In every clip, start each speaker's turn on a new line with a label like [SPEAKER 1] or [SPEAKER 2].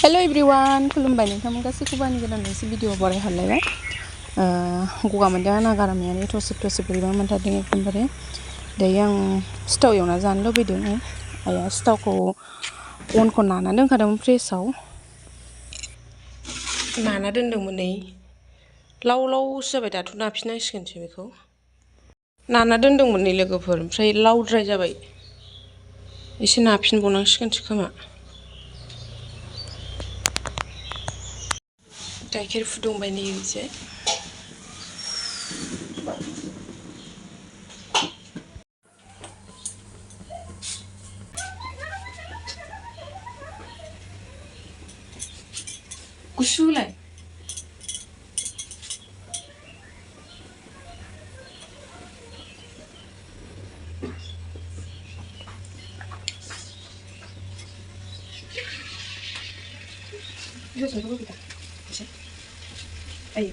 [SPEAKER 1] Hello everyone, खुलुमबाय नोंथांमोन गासैखौबो आंनि गोदान मोनसे भिडिअ बराय हरलायबाय गगा मोनदों आंना गारामायानो थसिब बोरैबा मोनथारदों एकदमबारे दायो आं सिथाव एवना जानो लुबैदों आइया सिथावखौ अनखौ नाना दोनखादोंमोन फ्रिजआव नाना दोनदोंमोन नै लाव लावसो जाबाय दाथ' नाफिननांसिगोनसो बेखौ नाना दोनदोंमोन नै लोगोफोर ओमफ्राय लावद्राय जाबाय एसे नाफिनबावनांसिगोनसो खोमा गाइखेर फुदुंबाय नै एसे गुसुलाय ayo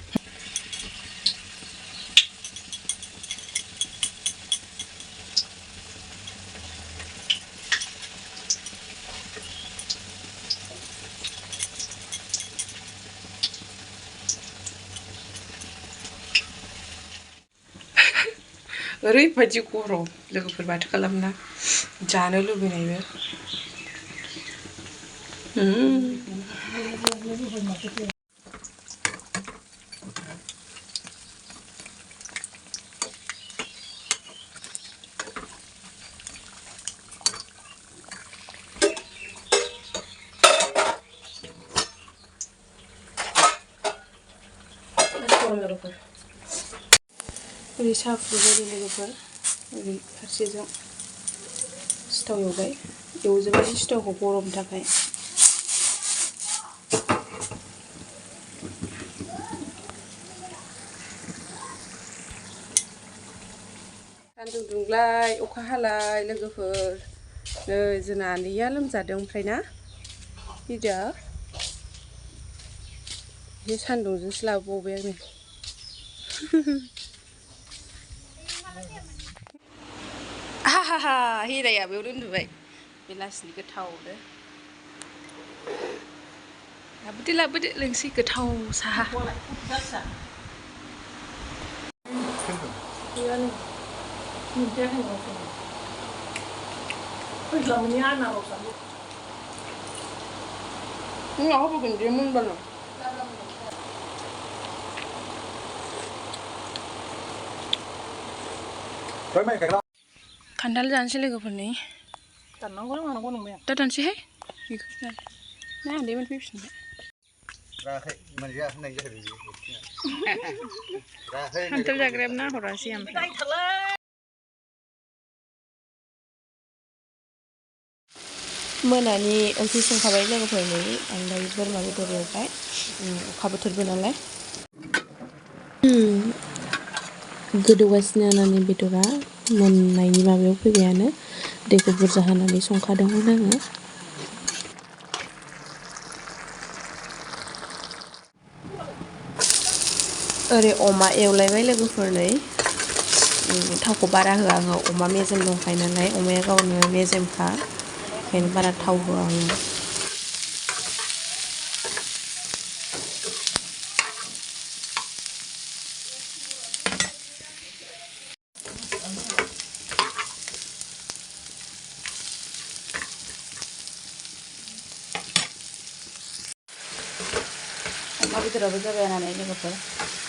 [SPEAKER 1] ओरैबायदि गरम लोगोफोर माथो खालामना जानो लुबैनायबो ओरै साहा फुदुंबाय लोगोफोर ओरै फारसेजों सिथाव एवबाय एवजोब्बाय सिथावखौ गरमनि थाखाय सान्दुं दुंलाय अखा हालाय लोगोफोर नै जोंना आनैया लोमजादों ओमफ्राय ना गिदा बे सान्दुंजोंसो लाबोबावबाय आङो हाहाहा हिराया बेयाव उन्दुबाय बेलासिनि गोथावनो लाबोदो लोंसै गोथाव साहा खान्थाल जानोसै लोगोफोर नै दाननांगौ मानांगौ नंबाय दा दानसैहाय ना उन्दै मोनफैफिनबाय खान्थाल जाग्रायाबो नाहरासै ओमफ्राय मोनानि ओंख्रि संखाबाय लोगोफोर नै ओमफ्राय बोरमा बेदर एवबाय अखा बोथोरबो नालाय गोदौगासिनो नानि बेदरा मोननायनि माबायाव फैबायानो दैखौ बुरजा होनानै संखादोंमोन आङो ओरै अमा एवलायबाय लोगोफोर नै थावखौ बारा होआ आङो अमा मेजेम दंखायो नालाय अमाया गावनो मेजेमखा ओंखायनो बारा थाव होआ आङो अमा बेदराबो जाबाय नालाय लोगोफोर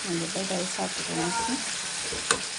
[SPEAKER 1] मोनजोब्बाय दायो साहा फुदुंनोसै